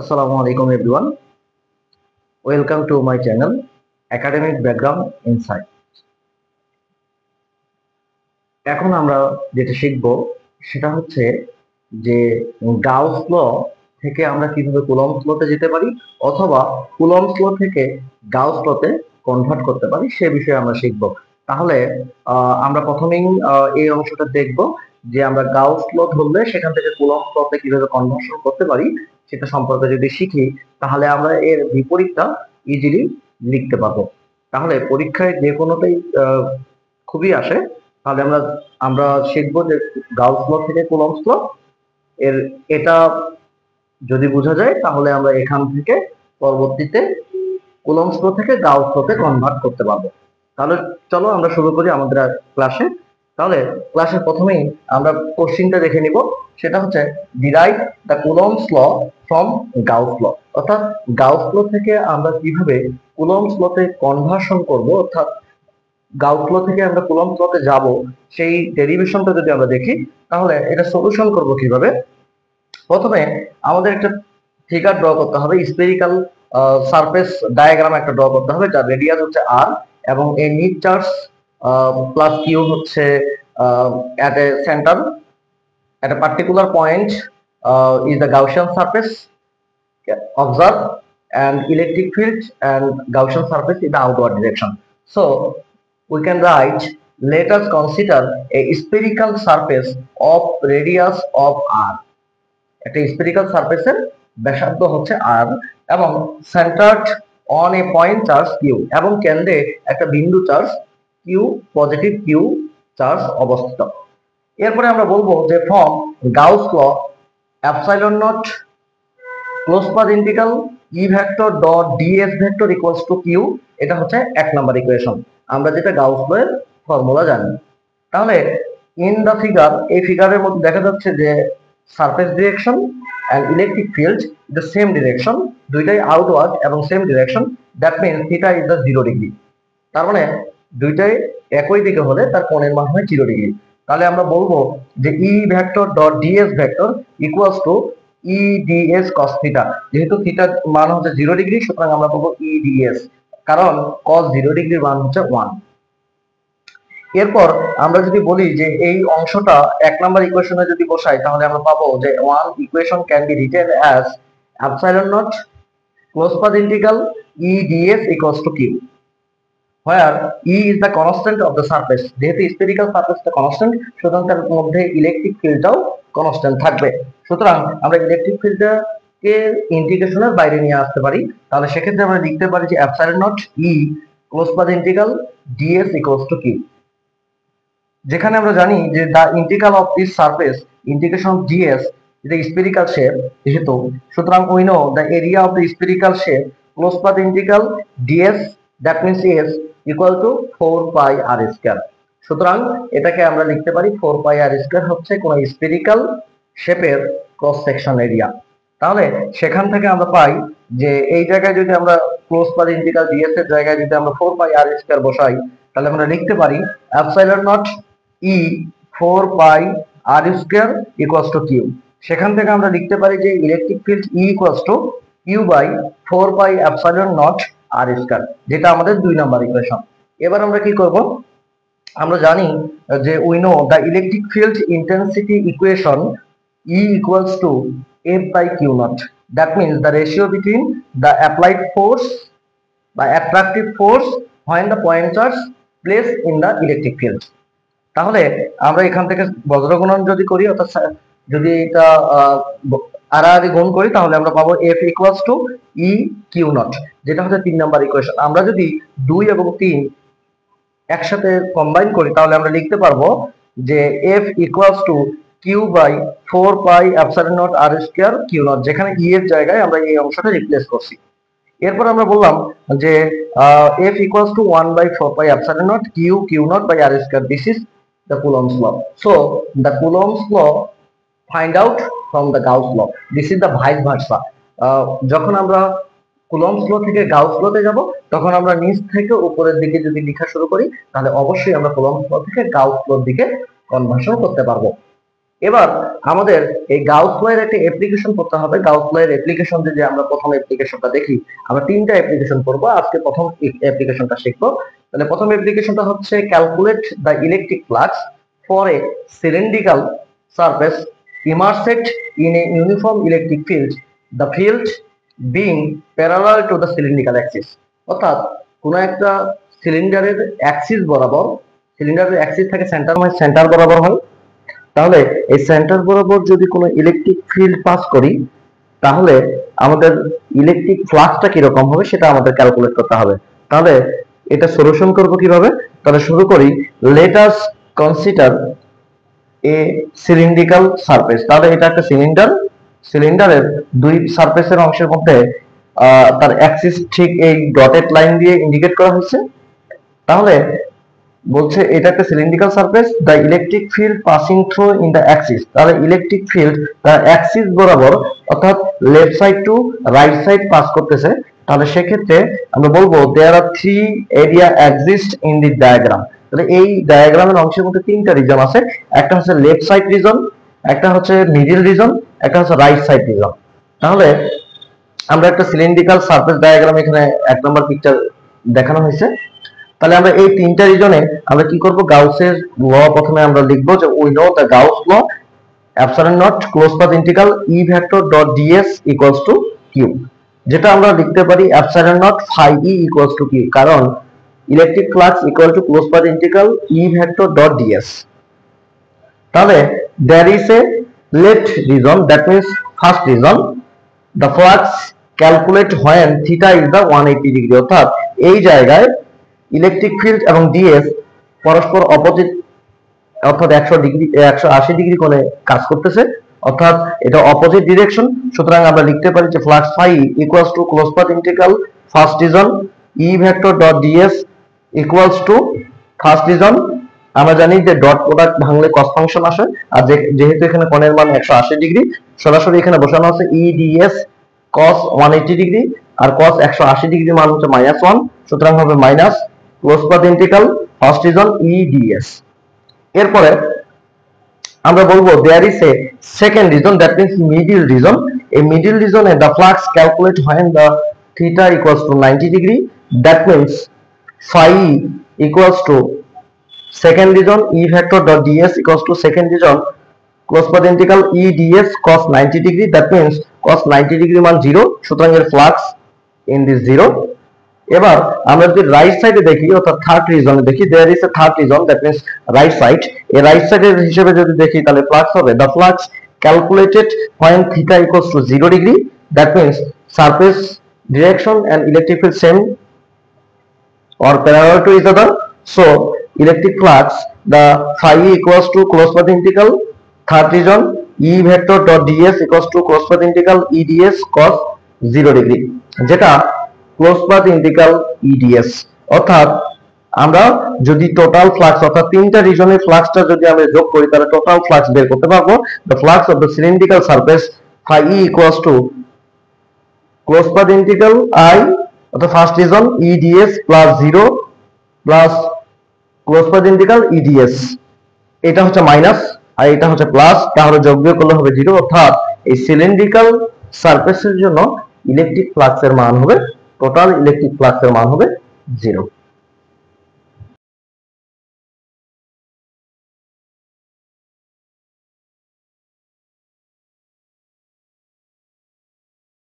Assalamu alaikum everyone. Welcome to my channel Academic Background Insight. এখন আমরা যেটা শিখব সেটা হচ্ছে যে গাউস ল থেকে আমরা কিভাবে কুলম্বস লতে যেতে পারি অথবা কুলম্বস ল থেকে গাউস লতে কনভার্ট করতে পারি সে বিষয়ে আমরা শিখব। তাহলে আমরা প্রথমেই এই অংশটা দেখব যে আমরা গাউস ল ধরলে সেখান থেকে কুলম্বস লতে কিভাবে কনভার্সন করতে পারি সেটা সম্পর্কে যদি শিখি তাহলে আমরা এর বিপরীতটা ইজিলি লিখতে পারবো। তাহলে পরীক্ষায় যে কোনোটাই খুবই আসে, তাহলে আমরা আমরা শিখবো যে গাউস ল থেকে কুলম্বস ল এর এটা যদি বোঝা যায় তাহলে আমরা এখান থেকে পরবর্তীতে কুলম্বস ল থেকে গাউস লতে কনভার্ট করতে পারবো। তাহলে চলো আমরা শুরু করি আমাদের ক্লাসে। তাহলে ক্লাসের প্রথমেই আমরা কোশ্চেনটা দেখে নিব, সেটা হচ্ছে derive the Coulomb's law from Gauss law, অর্থাৎ গাউস ল থেকে আমরা কিভাবে কুলম্বস লতে কনভার্সন করব, অর্থাৎ গাউস ল থেকে আমরা কুলম্বস লতে যাব সেই ডেরিভেশনটা যদি আমরা দেখি তাহলে এটা সলিউশন করব কিভাবে। প্রথমে আমাদের একটা ফিগার ড্র করতে হবে, স্ফেরিক্যাল সারফেস ডায়াগ্রাম একটা ড্র করতে হবে যার রেডিয়াস হচ্ছে আর এবং এই নিট চার্জ প্লাস কিউ হচ্ছে at a center at a particular point is the Gaussian surface observed and electric field and Gaussian surface in the outward direction. So we can write, let us consider a spherical surface of radius of r. একটা spherical সারফেসের ব্যাসার্ধ হচ্ছে r এবং centred on a point charge q এবং কেন্দ্রে একটা বিন্দু charge q, positive q charge অবস্থিত। এরপরে আমরা বলবো যে from Gauss law epsilon not close path integral E vector dot ds vector equals to q, এটা হচ্ছে এক নাম্বার ইকুয়েশন, আমরা যেটা গাউস ল এর ফর্মুলা জানি। তাহলে ইন দা ফিগার, এই ফিগারের মধ্যে দেখা যাচ্ছে যে surface direction and electric field the same direction, দুইটাই আউটওয়ার্ড এবং same direction, that means theta is the 0 degree. তার মানে দুইটাই একই দিকে হলে তার কোণের মান হয় 0 ডিগ্রি। তাহলে আমরা বলবো যে ই vector dot ds vector equals to E DS cos theta, যেহেতু থিটার মান হচ্ছে 0 ডিগ্রি সুতরাং আমরা পাবো ই ডিএস, কারণ কস 0 ডিগ্রির মান হচ্ছে 1। এরপর আমরা যদি বলি যে এই অংশটা এক নাম্বার ইকুয়েশনে যদি বসাই তাহলে আমরা পাবো যে one equation can be written as epsilon not close path integral E ds equals to q, where E is the constant of the surface, যেহেতু স্ফেরিক্যাল সারফেসটা কনস্ট্যান্ট সুতরাং তার মধ্যে ইলেকট্রিক ফিল্ডটাও কনস্ট্যান্ট থাকবে। সুতরাং আমরা ইলেকট্রিক ফিল্ডটাকে ইন্টিগ্রেশনের বাইরে নিয়ে আসতে পারি। তাহলে সেক্ষেত্রে আমরা লিখতে পারি যে epsilon not E closed path integral DS equals to Q, যেখানে আমরা জানি যে the integral of this surface integration of DS is a spherical shape, যেহেতু সুতরাং we know the area of the spherical shape close path integral ds, that means s equal to 4 pi r square। সুতরাং এটাকে আমরা লিখতে পারি 4 pi r square হচ্ছে কোন spherical শেপের ক্রস সেকশন এরিয়া। তাহলে সেখান থেকে আমরা পাই যে এই জায়গায় যদি আমরা ক্লোজ পাথ ইন্টিগ্রাল ds এর জায়গায় যদি আমরা 4 pi r square বসাই তাহলে আমরা লিখতে পারি epsilon not E 4 pi r square equals to q। সেখান থেকে আমরা লিখতে পারি যে electric field E equals to q by 4 pi epsilon naught r square, যেটা আমাদের 2 নাম্বার ইকুয়েশন। এবার আমরা কি করব, আমরা জানি যে we know the electric field intensity equation E equals to F by Q not, that means the ratio between the applied force বা attractive force when the point charge placed in the electric field। তাহলে আমরা এখান থেকে বজ্রগুণন যদি করি, অর্থাৎ যদি এটা আড়াআড়ি গুণ করি তাহলে আমরা পাবো F equals to E q naught, যেটা হচ্ছে 3 নাম্বার ইকুয়েশন। আমরা যদি 2 এবং 3 একসাথে কম্বাইন করি তাহলে আমরা লিখতে পারবো যে F equals to q by 4 pi epsilon naught r square q naught, যেখানে ই এর জায়গায় আমরা এই অংশটা রিপ্লেস করছি। এরপর আমরা বললাম যে F equals to 1 by 4 pi epsilon naught q naught by r square, this is the Coulomb's law. So the Coulomb's law find out from the Gauss law. This is the vice versa. যখন আমরা Coulomb's law থেকে Gauss law তে যাব তখন আমরা নিচ থেকে উপরের দিকে যদি লেখা শুরু করি তাহলে অবশ্যই আমরা Coulomb's law থেকে Gauss law দিকে কনভার্সন করতে পারবো। এবার আমাদের এই গাউস ল এর একটা অ্যাপ্লিকেশন করতে হবে। গাউস ল এর অ্যাপ্লিকেশন যদি আমরা প্রথম অ্যাপ্লিকেশনটা দেখি, আমরা তিনটা অ্যাপ্লিকেশন করব আজকে। প্রথম অ্যাপ্লিকেশনটা শিখবো। তাহলে প্রথম অ্যাপ্লিকেশনটা হচ্ছে calculate the electric flux for a cylindrical surface immersed in a uniform electric field, the field being parallel to the cylindrical axis। অর্থাৎ কোন একটা সিলিন্ডারের অ্যাক্সিস বরাবর, সিলিন্ডারের অ্যাক্সিস থাকে সেন্টার বরাবর হয়, তাহলে এই সেন্টার বরাবর যদি কোনো ইলেকট্রিক ফিল্ড পাস করি, তাহলে আমাদের ইলেকট্রিক ফ্লাক্সটা কিরকম হবে সেটা আমাদের ক্যালকুলেট করতে হবে। তাহলে এটা সলিউশন করব কিভাবে? তাহলে শুরু করি। লেট আস কনসিডার এ সিলিন্ড্রিক্যাল সারফেস। তাহলে এটা একটা সিলিন্ডারের দুই সারফেসের অংশের মধ্যে তার অ্যাক্সিস ঠিক এই ডটেড লাইন দিয়ে ইন্ডিকেট করা হয়েছে। তাহলে বলছে এটা একটা cylindrical surface, the electric field passing through in the axis. তাহলে ইলেকট্রিক ফিল্ড তার অ্যাক্সিস বরাবর অর্থাৎ left side to right side pass করতেছে। তাহলে সেক্ষেত্রে আমরা বলবো there are three area exist in the diagram. তাহলে এই ডায়াগ্রামের অংশের মধ্যে তিনটা রিজন আছে। একটা হচ্ছে লেফট সাইড রিজন, একটা হচ্ছে মিডল রিজন, একটা হচ্ছে রাইট সাইড রিজন। তাহলে আমরা একটা সিলিন্ড্রিক্যাল সারফেস ডায়াগ্রাম এখানে এক নম্বর পিকচার দেখানো হয়েছে। তাহলে আমরা এই তিনটা রিজনে আমরা কি করব? গাউসের ল প্রথমে আমরা লিখবো যে we know the Gauss law epsilon not close path integral E vector dot DS equals to Q, যেটা আমরা লিখতে পারি epsilon not phi E equals to Q, কারণ electric flux equal to close path integral E vector dot DS. তাহলে there is a left reason, that means first reason, the flux calculate when theta is the 180 degree। অর্থাৎ এই জায়গায় electric field এবং DS পরস্পর opposite, অর্থাৎ 180 degree কোণে কাজ করতেছে, অর্থাৎ এটা অপোজিট ডিরেকশন। সুতরাং আমরা লিখতে পারি যে flux phi equals to close path integral first region E vector dot DS equals to first region. আমরা জানি যে ডট প্রোডাক্ট ভাঙলে কস ফাংশন আসে, আর যেহেতু এখানে কোণের মান 180 ডিগ্রি, সরাসরি এখানে বসানো আছে ই ডিএস cos 180 ডিগ্রি, আর cos 180 ডিগ্রি মান হচ্ছে -1, সুতরাং হবে minus closed path integral first region E DS. এরপরে আমরা বলবো there is a second region, that means middle region. এই মিডল রিজনে the flux calculate when the theta equals to 90 degree, that means phi equals to second region E vector dot ds equals to second region close path integral E ds cos 90 degree, that means cos 90 degree মান 0, সুতরাং এর flux in this 0। এবার আমরা যদি right সাইডে দেখি, অর্থাৎ third রিজনে দেখি, there is a third region, that means right side. এই রাইট সাইডের হিসেবে যদি দেখি তাহলে ফ্লাক্স হবে the flux calculated when theta equals to 0 degree, that means surface direction and electric field same or parallel to each other, so electric flux the phi equals to close path integral third region E vector dot ds equals to close path integral E ds cos 0 degree, যেটা close path integral EDS. অর্থাৎ আমরা যদি total flux অর্থাৎ তিনটা রিজনের ফ্লাক্সটা যদি আমরা যোগ করি, তাহলে টোটাল ফ্লাক্স বের করতে পারবো। The flux of the cylindrical surface phi E equals to close path integral I, অর্থাৎ first region EDS plus 0 plus closed path integral EDS. এটা হচ্ছে মাইনাস আর এটা হচ্ছে প্লাস, তাহলে যোগ বিয়োগ করলে হবে 0। অর্থাৎ এই সিলিন্ড্রিক্যাল সারফেসের জন্য ইলেকট্রিক ফ্লাক্সের মান হবে, টোটাল ইলেকট্রিক ফ্লাক্সের মান হবে 0।